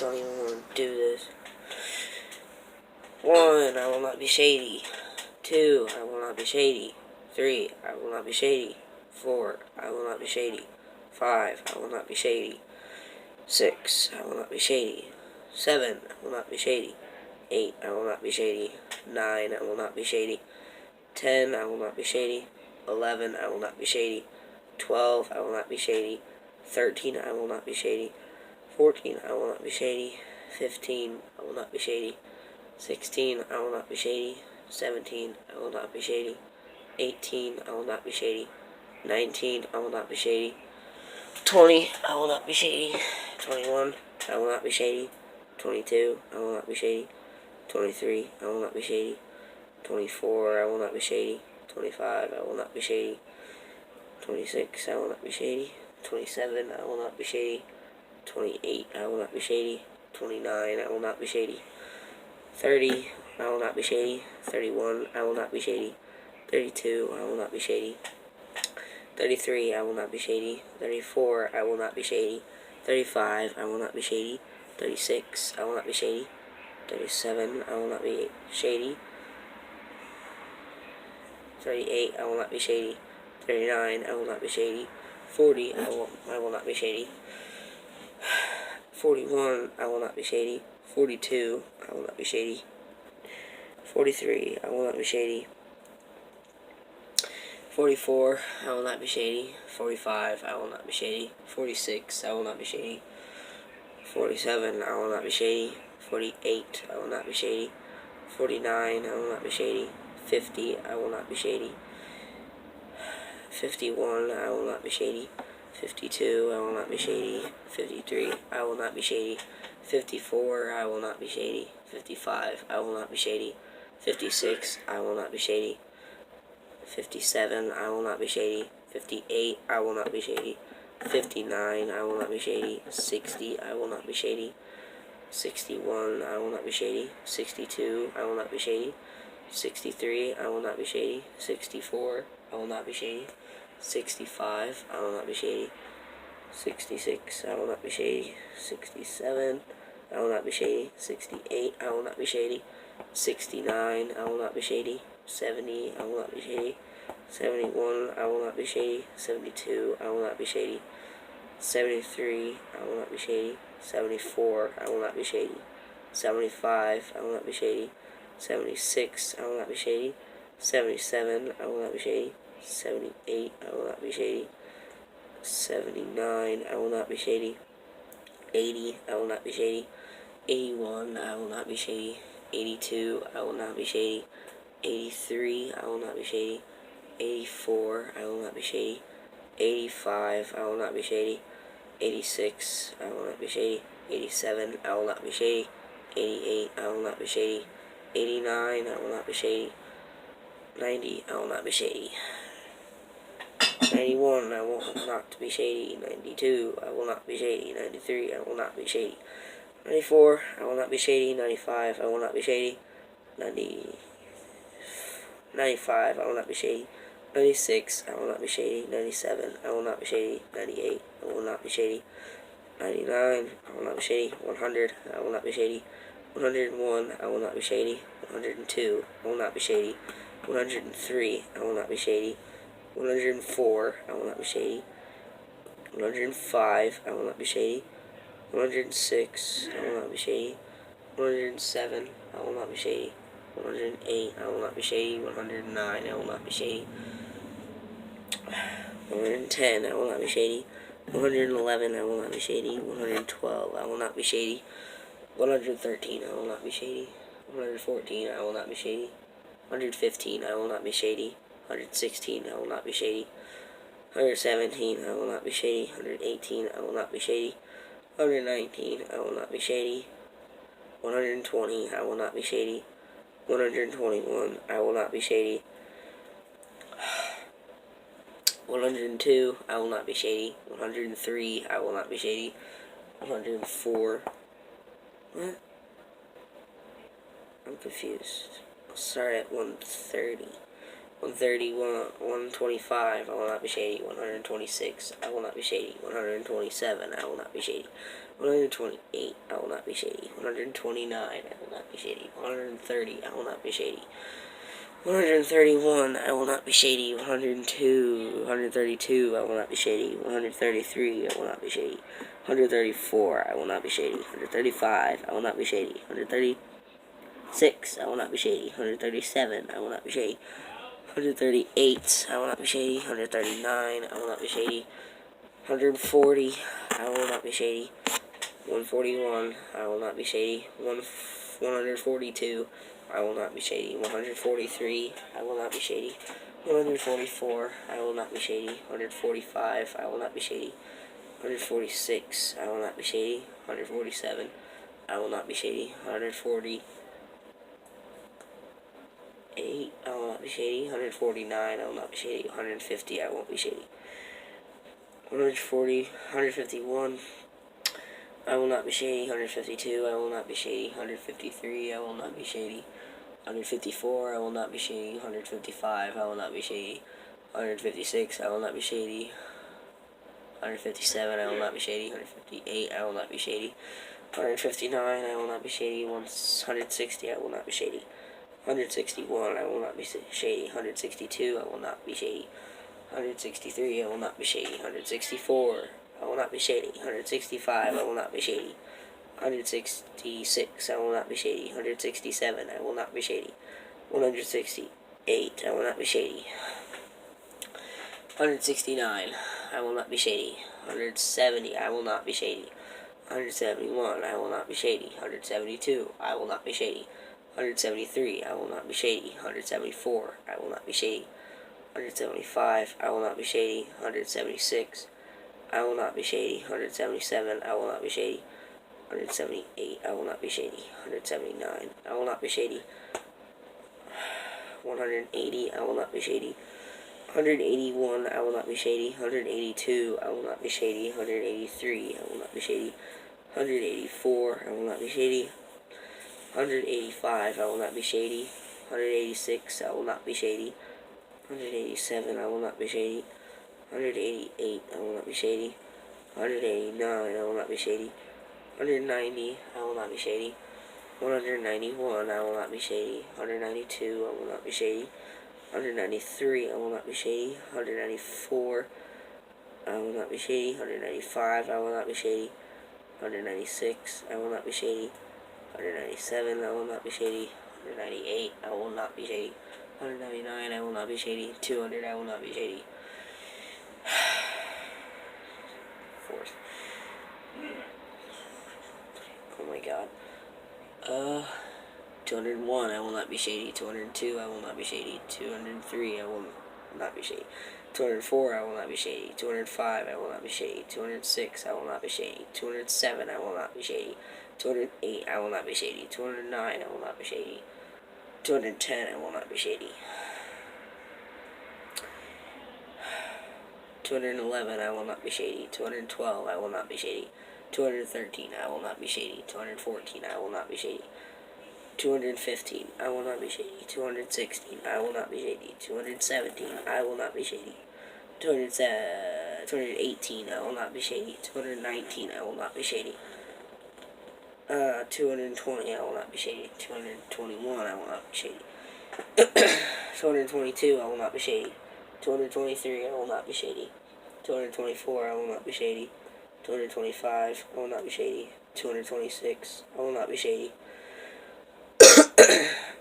don't even want to do this. 1. I will not be shady. 2. I will not be shady. 3. I will not be shady. 4. I will not be shady. 5. I will not be shady. 6. I will not be shady. 7. I will not be shady. 8. I will not be shady. 9. I will not be shady. 10. I will not be shady. 11. I will not be shady. 12. I will not be shady. 13. I will not be shady. 14. I will not be shady. 15. I will not be shady. 16. I will not be shady. 17. I will not be shady. 18. I will not be shady. 19. I will not be shady. 20. I will not be shady. 21. I will not be shady. 22. I will not be shady. 23. I will not be shady. 24. I will not be shady. 25. I will not be shady. 26. I will not be shady. 27. I will not be shady. 28. I will not be shady. 29. I will not be shady. 30. I will not be shady. 31. I will not be shady. 32. I will not be shady. 33. I will not be shady. 34. I will not be shady. 35. I will not be shady. 36. I will not be shady. 37. I will not be shady. 38. I will not be shady. 39. I will not be shady. 40. I will not be shady. 41. I will not be shady. 42. I will not be shady. 43. I will not be shady. 44. I will not be shady. 45. I will not be shady. 46. I will not be shady. 47. I will not be shady. 48. I will not be shady. 49. I will not be shady. 50. I will not be shady. 51. I will not be shady. 52. I will not be shady. 53. I will not be shady. 54. I will not be shady. 55. I will not be shady. 56. I will not be shady. 57. I will not be shady. 58. I will not be shady. 59. I will not be shady. 60. I will not be shady. 61. I will not be shady. 62. I will not be shady. 63. I will not be shady. 64. I will not be shady. 65. I will not be shady. 66. I will not be shady. 67. I will not be shady. 68. I will not be shady. 69. I will not be shady. 70. I will not be shady. 71. I will not be shady. 72. I will not be shady. 73. I will not be shady. 74. I will not be shady. 75. I will not be shady. 76. I will not be shady. 77. I will not be shady. 78. I will not be shady. 79. I will not be shady. 80. I will not be shady. 81. I will not be shady. 82. I will not be shady. 83. I will not be shady. 84. I will not be shady. 85. I will not be shady. 86. I will not be shady. 87. I will not be shady. 88. I will not be shady. 89. I will not be shady. 90. I will not be shady. 91. I will not be shady. 92. I will not be shady. 93. I will not be shady. 94. I will not be shady. 95. I will not be shady. 95. I will not be shady. 96. I will not be shady. 97. I will not be shady. 98. I will not be shady. 99. I will not be shady. 100. I will not be shady. 101. I will not be shady. 102. I will not be shady. 103. I will not be shady. 104. I will not be shady. 105. I will not be shady. 106. I will not be shady. 107. I will not be shady. 108. I will not be shady. 109. I will not be shady. 110. I will not be shady. 111. I will not be shady. 112. I will not be shady. 113. I will not be shady. 114. I will not be shady. 115. I will not be shady. 116. I will not be shady. 117. I will not be shady. 118. I will not be shady. 119. I will not be shady. 120. I will not be shady. 121. I will not be shady. 102. I will not be shady. 103. I will not be shady. 104. What? I'm confused. I'll start at 130. 131, 125, I will not be shady. 126, I will not be shady. 127, I will not be shady. 128, I will not be shady. 129, I will not be shady. 130, I will not be shady. 131, I will not be shady. 132, I will not be shady. 133, I will not be shady. 134, I will not be shady. 135, I will not be shady. 136, I will not be shady. 137, I will not be shady. 138, I will not be shady. 139, I will not be shady. 140, I will not be shady. 141, I will not be shady. 142, I will not be shady. 143, I will not be shady. 144, I will not be shady. 145, I will not be shady. 146, I will not be shady. 147, I will not be shady. 148, I will not be shady. 149, I will not be shady. 150, I won't be shady. 151, I will not be shady. 152, I will not be shady. 153, I will not be shady. 154, I will not be shady. 155, I will not be shady. 156, I will not be shady. 157, I will not be shady. 158, I will not be shady. 159, I will not be shady. 160, I will not be shady. 161, I will not be shady. 162, I will not be shady. 163, I will not be shady. 164, I will not be shady. 165, I will not be shady. 166, I will not be shady. 167, I will not be shady. 168, I will not be shady. 169, I will not be shady. 170, I will not be shady. 171, I will not be shady. 172, I will not be shady. 173, I will not be shady. 174, I will not be shady. 175, I will not be shady. 176, I will not be shady. 177, I will not be shady. 178, I will not be shady. 179, I will not be shady. 180, I will not be shady. 181, I will not be shady. 182, I will not be shady. 183, I will not be shady. 184, I will not be shady. 185, I will not be shady. 186, I will not be shady. 187, I will not be shady. 188, I will not be shady. 189, I will not be shady. 190, I will not be shady. 191, I will not be shady. 192, I will not be shady. 193, I will not be shady. 194, I will not be shady. 195, I will not be shady. 196, I will not be shady. 197, I will not be shady. 198, I will not be shady. 199, I will not be shady. 200, I will not be shady. Fourth. Oh my god. 201, I will not be shady. 202, I will not be shady. 203, I will not be shady. 204, I will not be shady. 205, I will not be shady. 206, I will not be shady. 207, I will not be shady. 208, I will not be shady. 209, I will not be shady. 210, I will not be shady. 211, I will not be shady. 212, I will not be shady. 213, I will not be shady. 214, I will not be shady. 215, I will not be shady. 216, I will not be shady. 217, I will not be shady. 218, I will not be shady. 219, I will not be shady. 220, I will not be shady. 221, I will not be shady. 222, I will not be shady. 223, I will not be shady. 224, I will not be shady. 225, I will not be shady. 226, I will not be shady.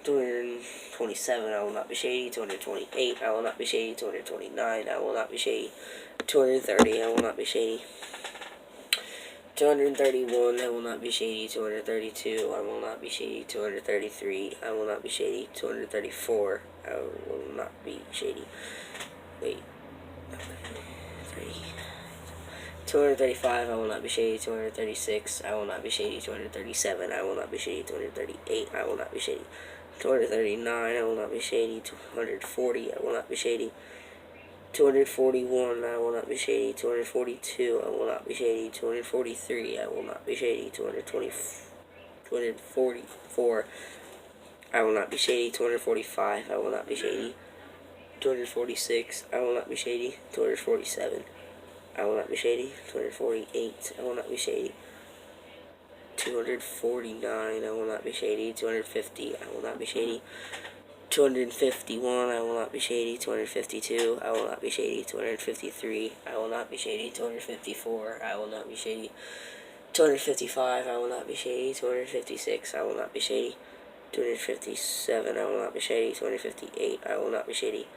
227, I will not be shady. 228, I will not be shady. 229, I will not be shady. 230, I will not be shady. 231, I will not be shady. 232, I will not be shady. 233, I will not be shady. 234, I will not be shady. Wait. 235, I will not be shady. 236, I will not be shady. 237, I will not be shady. 238, I will not be shady. 239, I will not be shady. 240, I will not be shady. 241, I will not be shady. 242, I will not be shady. 243, I will not be shady. 244, I will not be shady. 245, I will not be shady. 246, I will not be shady. 247, I will not be shady. 248, I will not be shady. 249, I will not be shady. 250, I will not be shady. 251, I will not be shady. 252, I will not be shady. 253, I will not be shady. 254, I will not be shady. 255, I will not be shady. 256, I will not be shady. 257, I will not be shady. 258, I will not be shady.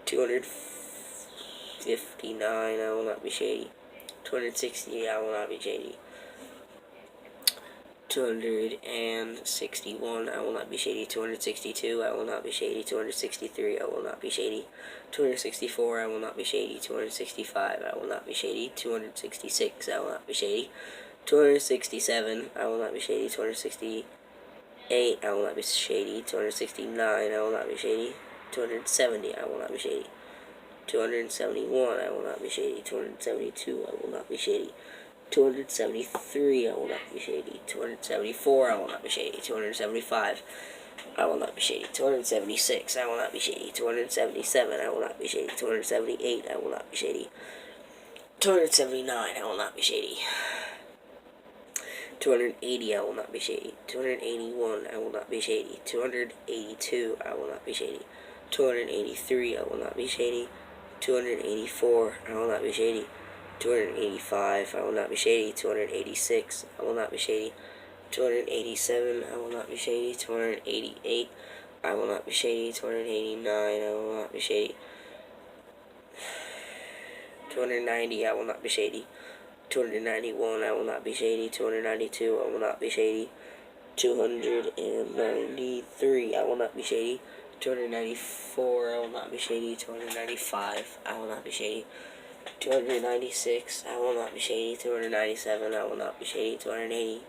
259, I will not be shady. 260, I will not be shady. 261, I will not be shady. 262, I will not be shady. 263, I will not be shady. 264, I will not be shady. 265, I will not be shady. 266, I will not be shady. 267, I will not be shady. 268, I will not be shady. 269, I will not be shady. 270, I will not be shady. 271, I will not be shady. 272, I will not be shady. 273, I will not be shady. 274, I will not be shady. 275, I will not be shady. 276, I will not be shady. 277, I will not be shady. 278, I will not be shady. 279, I will not be shady. 280, I will not be shady. 281, I will not be shady. 282, I will not be shady. 283, I will not be shady. 284, I will not be shady. 285, I will not be shady. 286, I will not be shady. 287, I will not be shady. 288, I will not be shady. 289, I will not be shady. 290, I will not be shady. 291, I will not be shady. 292, I will not be shady. 293, I will not be shady. 294, I will not be shady. 295, I will not be shady. 296, I will not be shady. 297, I will not be shady. 280,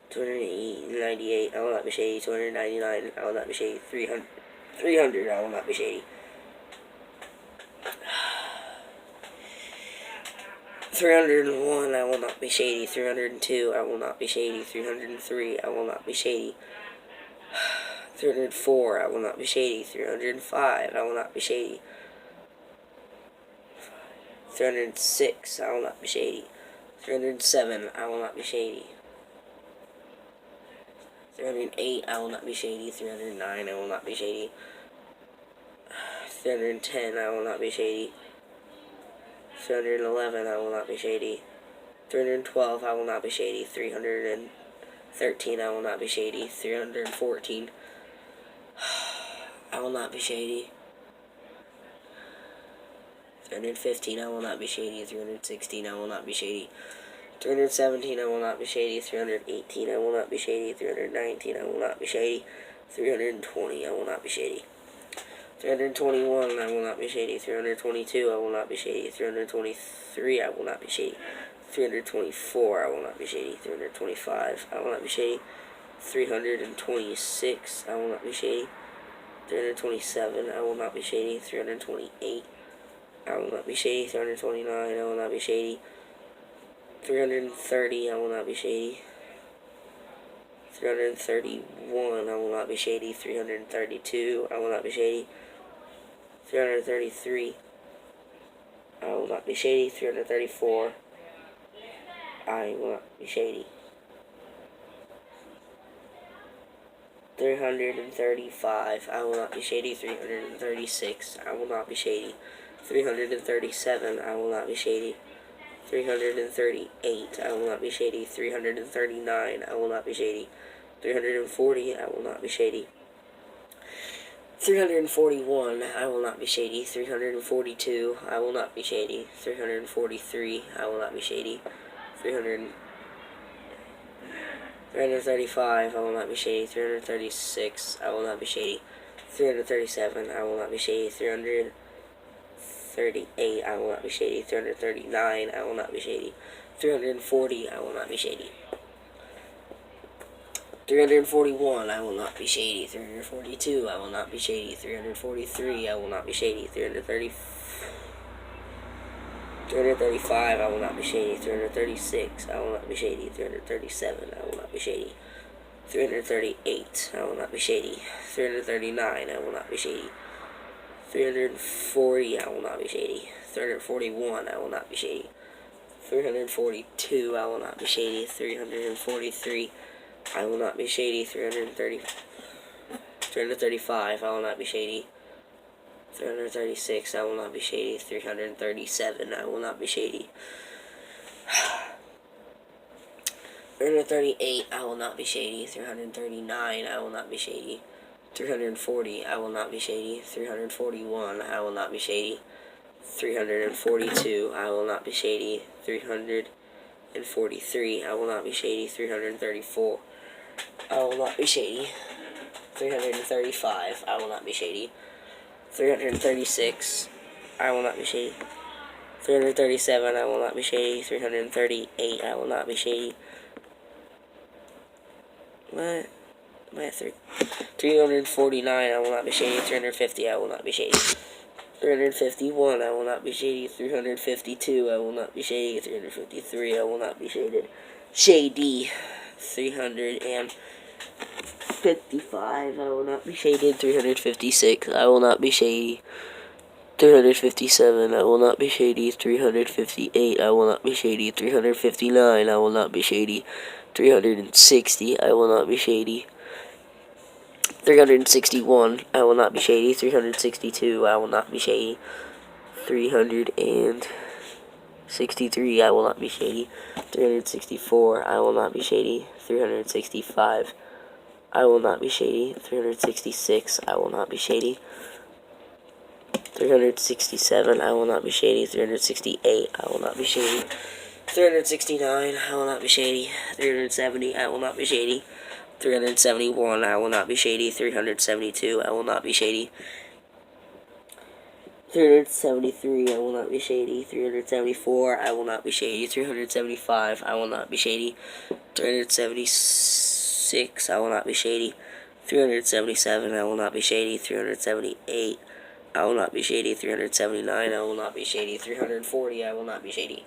298, I will not be shady. 299, I will not be shady. 300, I will not be shady. 301, I will not be shady. 302, I will not be shady. 303, I will not be shady. 304, I will not be shady. 305, I will not be shady. 306, I will not be shady. 307, I will not be shady. 308, I will not be shady. 309, I will not be shady. 310, I will not be shady. 311, I will not be shady. 312, I will not be shady. 313, I will not be shady. 314, I will not be shady. 315, I will not be shady. 316, I will not be shady. 317, I will not be shady. 318, I will not be shady. 319, I will not be shady. 320, I will not be shady. 321, I will not be shady. 322, I will not be shady. 323, I will not be shady. 324, I will not be shady. 325, I will not be shady. 326, I will not be shady. 327, I will not be shady. 328, I will not be shady. 329, I will not be shady. 330, I will not be shady. 331, I will not be shady. 332, I will not be shady. 333, I will not be shady. 334, I will not be shady. 335, I will not be shady. 336, I will not be shady. 337, I will not be shady. 338, I will not be shady. 339, I will not be shady. 340, I will not be shady. 341, I will not be shady. 342, I will not be shady. 343, I will not be shady. 335, I will not be shady. 336, I will not be shady. 337, I will not be shady. 338, I will not be shady. 339, I will not be shady. 340, I will not be shady. 341, I will not be shady. 342, I will not be shady. 343, I will not be shady. 335, I will not be shady. 336, I will not be shady. 337, I will not be shady. 338, I will not be shady. 339, I will not be shady. 340, I will not be shady. 341, I will not be shady. 342, I will not be shady. 343, I will not be shady. 335, I will not be shady. 336, I will not be shady. 337, I will not be shady. 338, I will not be shady. 339, I will not be shady. 340, I will not be shady. 341, I will not be shady. 342, I will not be shady. 343, I will not be shady. 334, I will not be shady. 335, I will not be shady. 336, I will not be shady. 337, I will not be shady. 338, I will not be shady. What? Am I at 349, I will not be shady. 350, I will not be shady. 351, I will not be shady. 352, I will not be shady. 353, I will not be shaded. Shady. 355, I will not be shaded. 356, I will not be shady. 357, I will not be shady. 358, I will not be shady. 359, I will not be shady. 360, I will not be shady. 361, I will not be shady. 362, I will not be shady. 363, I will not be shady. 364, I will not be shady. 365, I will not be shady. 366, I will not be shady. 367, I will not be shady. 368, I will not be shady. 369, I will not be shady. 370, I will not be shady. 371, I will not be shady. 372, I will not be shady. 373, I will not be shady. 374, I will not be shady. 375, I will not be shady. 376, I will not be shady. 377, I will not be shady. 378, I will not be shady. 379, I will not be shady. 340, I will not be shady.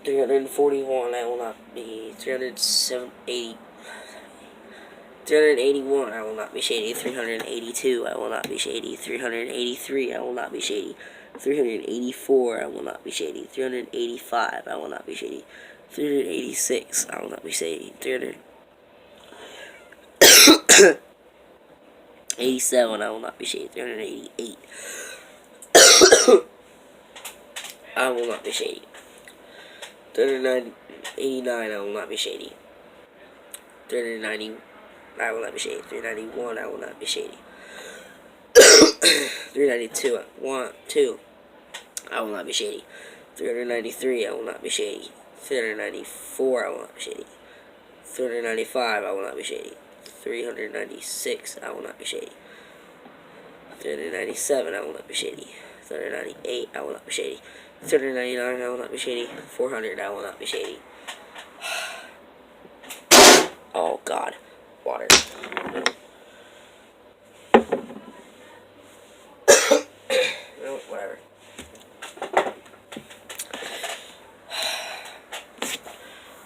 341, I will not be. 381, I will not be shady. 382, I will not be shady. 383, I will not be shady. 384, I will not be shady. 385, I will not be shady. 386, I will not be shady. 387, I will not be shady. 388, I will not be shady. 389, I will not be shady. 390, I will not be shady. 391, I will not be shady. 392, 2, I will not be shady. 393, I will not be shady. 394, I will not be shady. 395, I will not be shady. 396, I will not be shady. 397, I will not be shady. 398, I will not be shady. 399, I will not be shady. 400, I will not be shady. Oh God, water. No, whatever.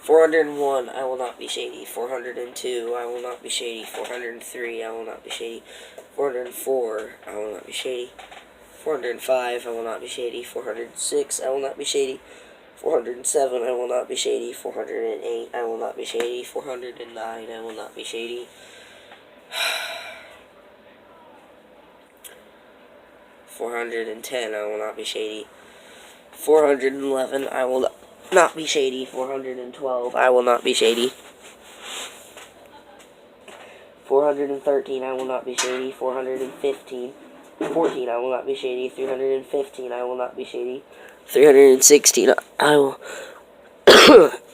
401, I will not be shady. 402, I will not be shady. 403, I will not be shady. 404, I will not be shady. 405, I will not be shady. 406, I will not be shady. 407, I will not be shady. 408, I will not be shady. 409, I will not be shady. 410, I will not be shady. 411, I will not be shady. 412, I will not be shady. 413, I will not be shady. 415, 14, I will not be shady. 315, I will not be shady. 316, I will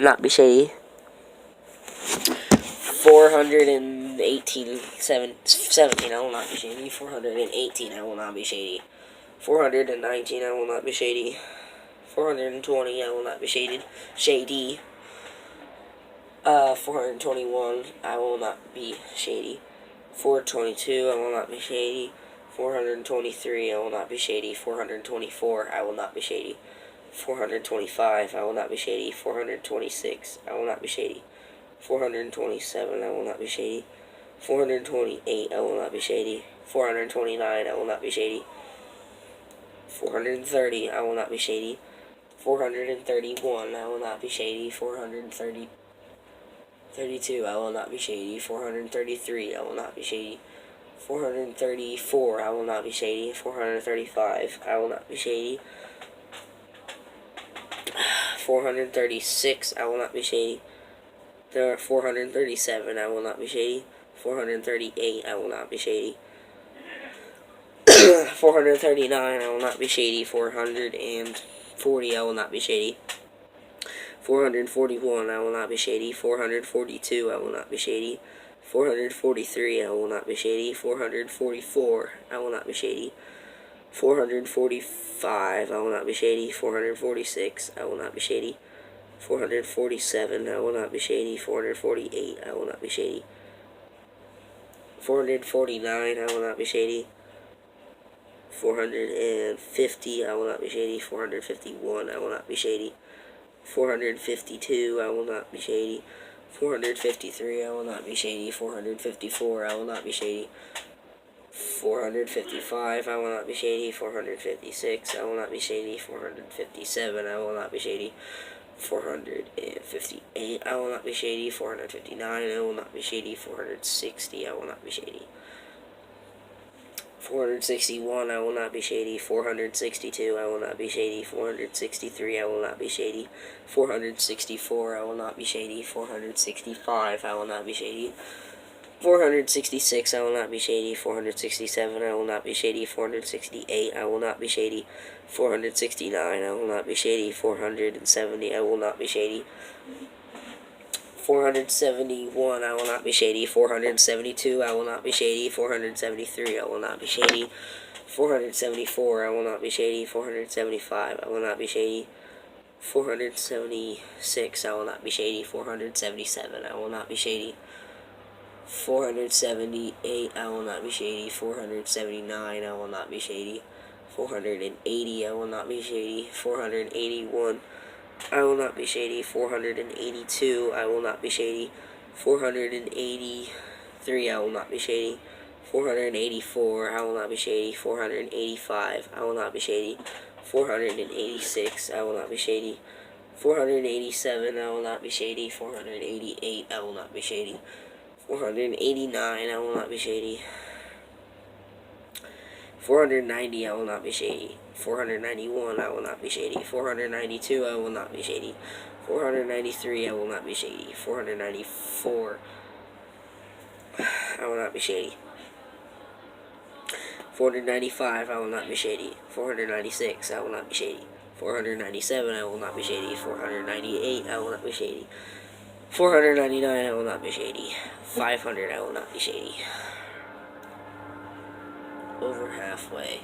not be shady. 418, 17, I will not be shady. 418, I will not be shady. 419, I will not be shady. 420, I will not be shaded. Shady. 421, I will not be shady. 422, I will not be shady. 423, I will not be shady. 424, I will not be shady. 425, I will not be shady. 426, I will not be shady. 427, I will not be shady. 428, I will not be shady. 429, I will not be shady. 430, I will not be shady. 431, I will not be shady. 432, I will not be shady. 433, I will not be shady. 434, I will not be shady. 435, I will not be shady. 436, I will not be shady. 437, I will not be shady. 438, I will not be shady. 439, I will not be shady. 440, I will not be shady. 441, I will not be shady. 442, I will not be shady. 443, I will not be shady. 444, I will not be shady. 445, I will not be shady. 446, I will not be shady. 447, I will not be shady. 448, I will not be shady. 449, I will not be shady. 450, I will not be shady. 451, I will not be shady. 452, I will not be shady. 453, I will not be shady. 454, I will not be shady. 455, I will not be shady. 456, I will not be shady. 457, I will not be shady. 458, I will not be shady. 459, I will not be shady. 460, I will not be shady. 461, I will not be shady. 462, I will not be shady. 463, I will not be shady. 464, I will not be shady. 465, I will not be shady. 466, I will not be shady. 467, I will not be shady. 468, I will not be shady. 469, I will not be shady. 470, I will not be shady. 471, I will not be shady. 472, I will not be shady. 473, I will not be shady. 474, I will not be shady. 475, I will not be shady. 476, I will not be shady. 477, I will not be shady. 478, I will not be shady. 479, I will not be shady. 480, I will not be shady. 481, I will not be shady. 482, I will not be shady. 483, I will not be shady. 484, I will not be shady. 485, I will not be shady. 486, I will not be shady. 487, I will not be shady. 488, I will not be shady. 489, I will not be shady. 490, I will not be shady. 491, I will not be shady. 492, I will not be shady. 493, I will not be shady. 494, I will not be shady. 495, I will not be shady. 496, I will not be shady. 497, I will not be shady. 498, I will not be shady. 499, I will not be shady. 500, I will not be shady. Over halfway.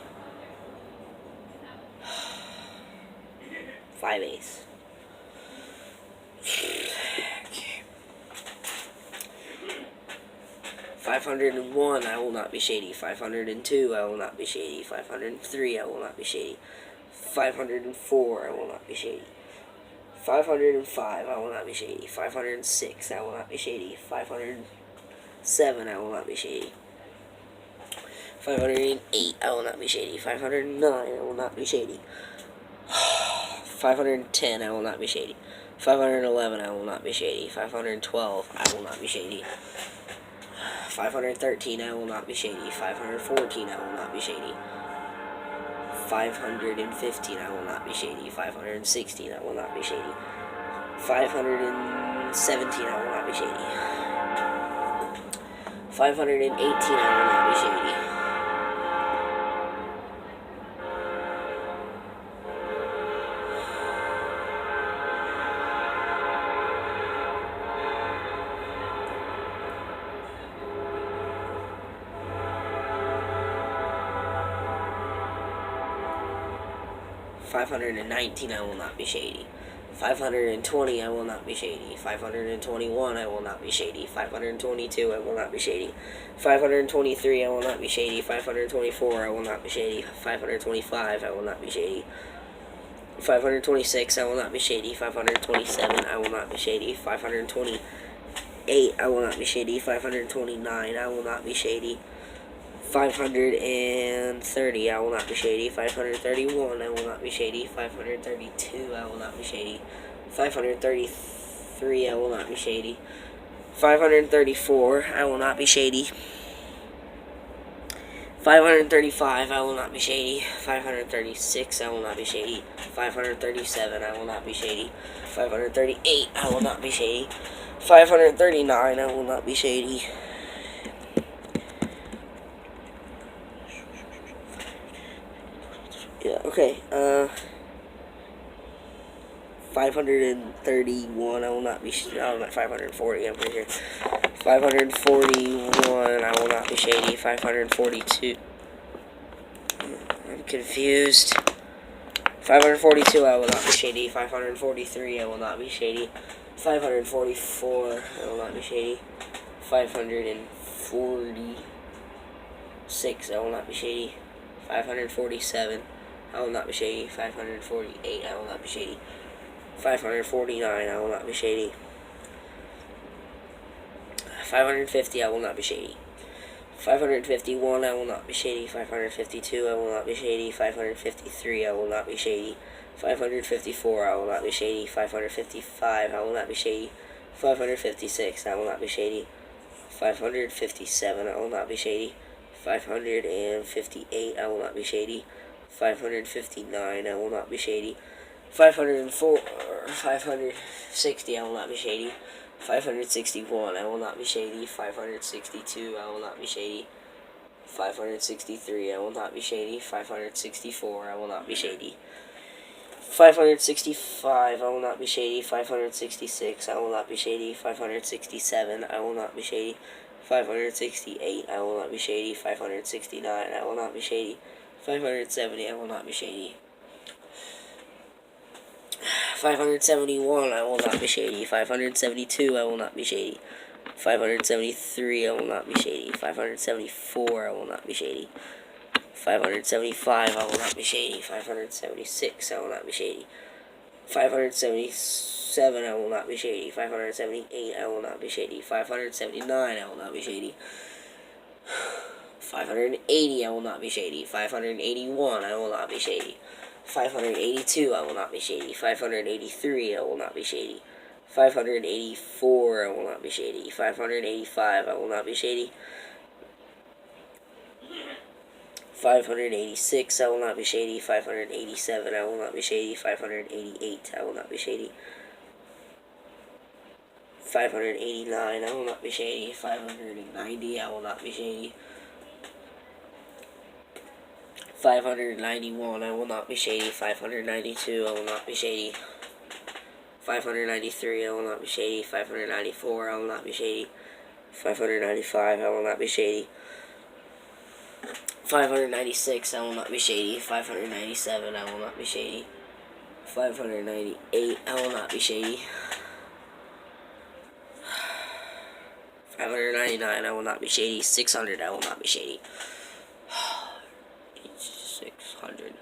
5/8. 501, I will not be shady. 502, I will not be shady. 503, I will not be shady. 504, I will not be shady. 505, I will not be shady. 506, I will not be shady. 507, I will not be shady. 508, I will not be shady. 509, I will not be shady. 510, I will not be shady. 511, I will not be shady. 512, I will not be shady. 513, I will not be shady. 514, I will not be shady. 515, I will not be shady. 516, I will not be shady. 517, I will not be shady. 518, I will not be shady. 519, I will not be shady. 520, I will not be shady. 521, I will not be shady. 522, I will not be shady. 523, I will not be shady. 524, I will not be shady. 525, I will not be shady. 526, I will not be shady. 527, I will not be shady. 528, I will not be shady. 529, I will not be shady. 530, I will not be shady. 531, I will not be shady. 532, I will not be shady. 533, I will not be shady. 534, I will not be shady. 535, I will not be shady. 536, I will not be shady. 537, I will not be shady. 538, I will not be shady. 539, I will not be shady. Yeah, okay, 531, I will not be shady. Oh, not 540, I'm right here. 541, I will not be shady. 542, I'm confused. 542, I will not be shady. 543, I will not be shady. 544, I will not be shady. 546, I will not be shady. 547, I will not be shady. 548, I will not be shady. 549, I will not be shady. 550, I will not be shady. 551, I will not be shady. 552, I will not be shady. 553, I will not be shady. 554, I will not be shady. 555, I will not be shady. 556, I will not be shady. 557, I will not be shady. 558, I will not be shady. 559, I will not be shady. 504, 560, I will not be shady. 561, I will not be shady. 562, I will not be shady. 563, I will not be shady. 564, I will not be shady. 565, I will not be shady. 566, I will not be shady. 567, I will not be shady. 568, I will not be shady. 569, I will not be shady. 570, I will not be shady. 571, I will not be shady. 572, I will not be shady. 573, I will not be shady. 574, I will not be shady. 575, I will not be shady. 576, I will not be shady. 577, I will not be shady. 578, I will not be shady. 579, I will not be shady. 580, I will not be shady. 581, I will not be shady. 582, I will not be shady. 583, I will not be shady. 584, I will not be shady. 585, I will not be shady. 586, I will not be shady. 587, I will not be shady. 588, I will not be shady. 589, I will not be shady. 590, I will not be shady. 591, I will not be shady. 592, I will not be shady. 593, I will not be shady. 594, I will not be shady. 595, I will not be shady. 596, I will not be shady. 597, I will not be shady. 598, I will not be shady. 599, I will not be shady. 600, I will not be shady. 600.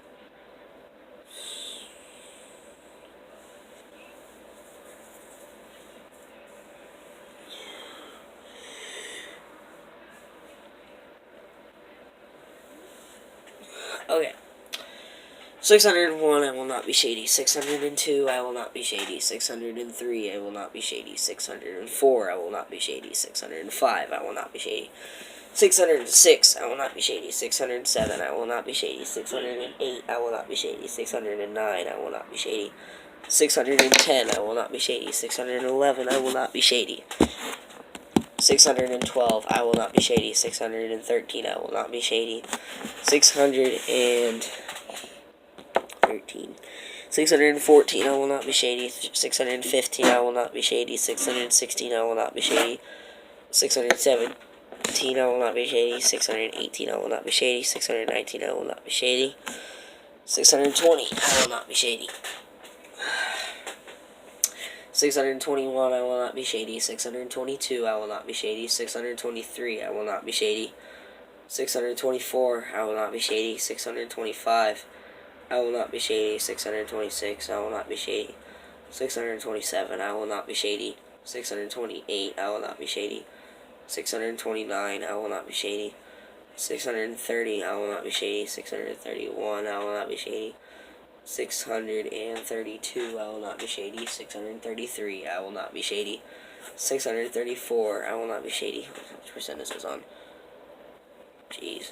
Okay. 601, I will not be shady. 602, I will not be shady. 603, I will not be shady. 604, I will not be shady. 605, I will not be shady. 606, I will not be shady. 607, I will not be shady. 608, I will not be shady. 609, I will not be shady. 610, I will not be shady. 611, I will not be shady. 612, I will not be shady. 613, I will not be shady. 613. 614, I will not be shady. 615, I will not be shady. 616, I will not be shady. 617, I will not be shady. 618, I will not be shady. 619, I will not be shady. 620, I will not be shady. 621, I will not be shady. 622, I will not be shady. 623, I will not be shady. 624, I will not be shady. 625, I will not be shady. 626, I will not be shady. 627, I will not be shady. 628, I will not be shady. 629, I will not be shady. 630, I will not be shady. 631, I will not be shady. 632, I will not be shady. 633, I will not be shady. 634, I will not be shady. Which percent is this on? Jeez.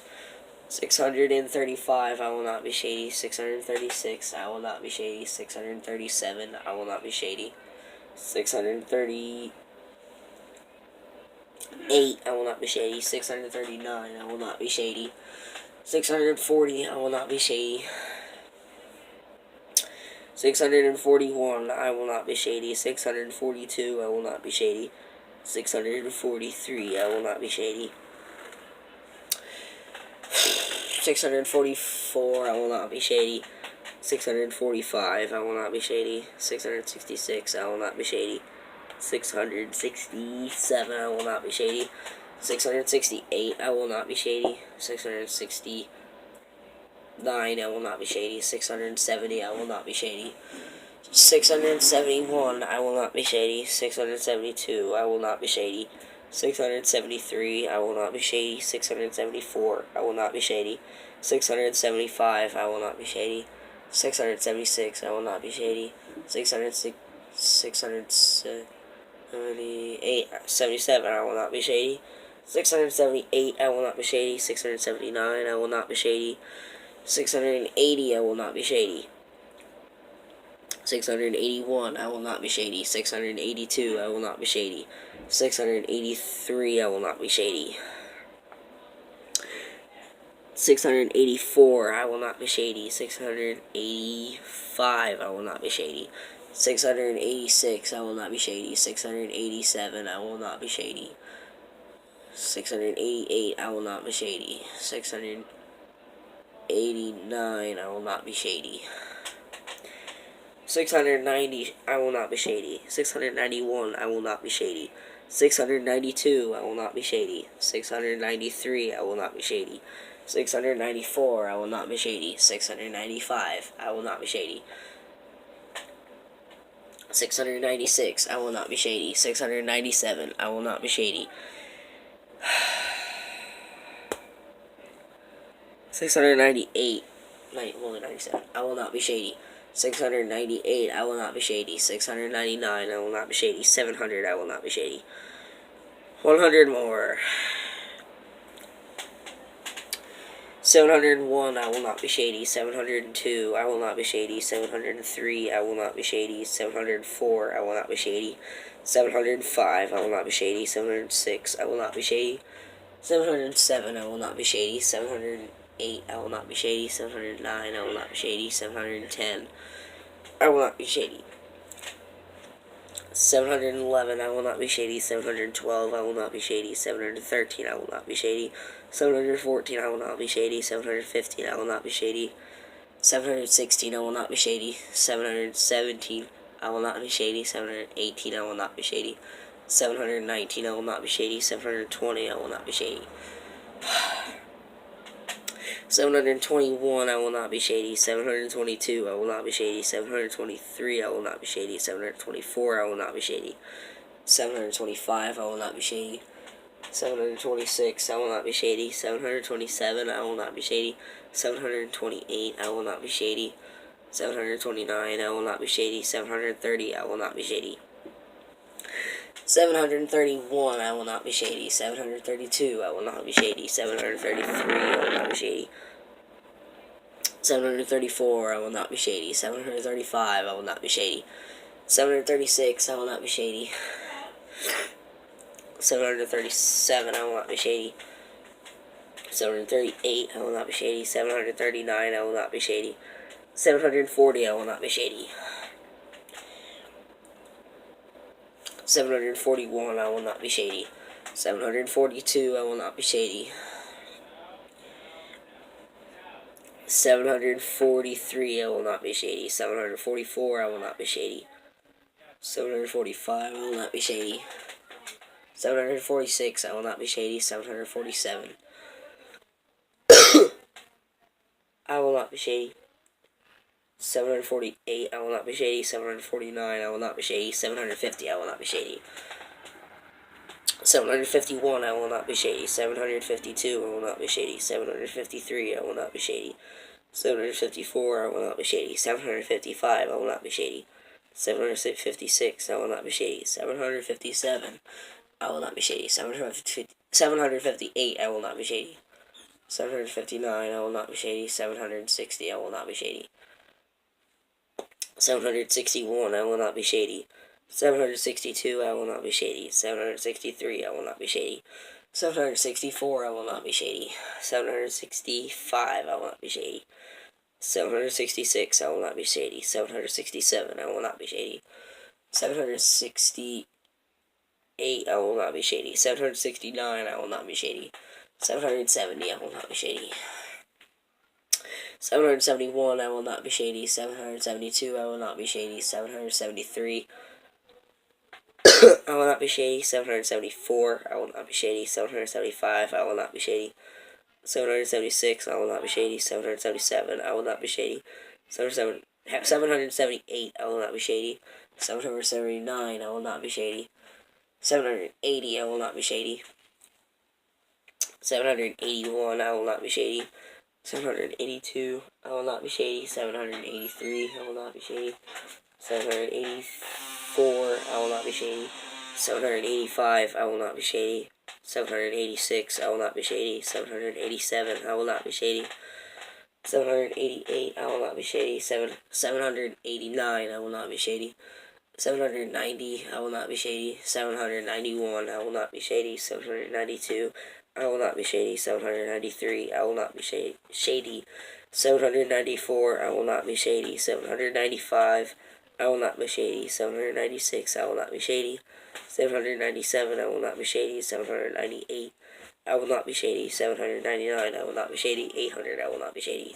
635, I will not be shady. 636, I will not be shady. 637, I will not be shady. 638, I will not be shady. 639, I will not be shady. 640, I will not be shady. 641, I will not be shady. 642, I will not be shady. 643, I will not be shady. 644, I will not be shady. 645, I will not be shady. 666, I will not be shady. 667, I will not be shady. 668, I will not be shady. 669, I will not be shady. 670, I will not be shady. 671, I will not be shady. 672, I will not be shady. 673, I will not be shady. 674, I will not be shady. 675, I will not be shady. 676, I will not be shady. 678, 77, I will not be shady. 678, I will not be shady. 679, I will not be shady. 680, I will not be shady. 681, I will not be shady. 682, I will not be shady. 683, I will not be shady. 684, I will not be shady. 685, I will not be shady. 686, I will not be shady. 687, I will not be shady. 688, I will not be shady. 689, I will not be shady. 690, I will not be shady. 691, I will not be shady. 692, I will not be shady. 693, I will not be shady. 694, I will not be shady. 695, I will not be shady. 696, I will not be shady. 697, I will not be shady. 698, 97, I will not be shady. 698, I will not be shady. 699, I will not be shady. 700, I will not be shady. 100 more. 701, I will not be shady. 702, I will not be shady. 703, I will not be shady. 704, I will not be shady. 705, I will not be shady. 706, I will not be shady. 707, I will not be shady. 708, I will not be shady. 709, I will not be shady. 710, I will not be shady. 711, I will not be shady. 712, I will not be shady. 713, I will not be shady. 714, I will not be shady. 715, I will not be shady. 716, I will not be shady. 717, I will not be shady. 718, I will not be shady. 719, I will not be shady. 720, I will not be shady. 721, I will not be shady. 722, I will not be shady. 723, I will not be shady. 724, I will not be shady. 725, I will not be shady. 726, I will not be shady. 727, I will not be shady. 728, I will not be shady. 729, I will not be shady. 730, I will not be shady. 731, I will not be shady. 732, I will not be shady. 733, I will not be shady. 734, I will not be shady. 735, I will not be shady. 736, I will not be shady. 737, I will not be shady. 738, I will not be shady. 739, I will not be shady. 740, I will not be shady. 741, I will not be shady. 742, I will not be shady. 743, I will not be shady. 744, I will not be shady. 745, I will not be shady. 746, I will not be shady. 747, I will not be shady. 748, I will not be shady. 749, I will not be shady. 750, I will not be shady. 751, I will not be shady. 752, I will not be shady. 753, I will not be shady. 754, I will not be shady. 755, I will not be shady. 756, I will not be shady. 757, I will not be shady. 758, I will not be shady. 759, I will not be shady. 760, I will not be shady. 761, I will not be shady. 762, I will not be shady. 763, I will not be shady. 764, I will not be shady. 765, I will not be shady. 766, I will not be shady. 767, I will not be shady. 768, I will not be shady. 769, I will not be shady. 770, I will not be shady. 771, I will not be shady. 772, I will not be shady. 773, I will not be shady. 774, I will not be shady. 775, I will not be shady. 776, I will not be shady. 777, I will not be shady. 778, I will not be shady. 779, I will not be shady. 780, I will not be shady. 781, I will not be shady. 782, I will not be shady. 783, I will not be shady. 784, I will not be shady. 785, I will not be shady. 786, I will not be shady. 787, I will not be shady. 788, I will not be shady. 789, I will not be shady. 790, I will not be shady. 791, I will not be shady. 792, I will not be shady. 793, I will not be shady. 794, I will not be shady. 795, I will not be shady. 796, I will not be shady. 797, I will not be shady. 798, I will not be shady. 799, I will not be shady. 800, I will not be shady.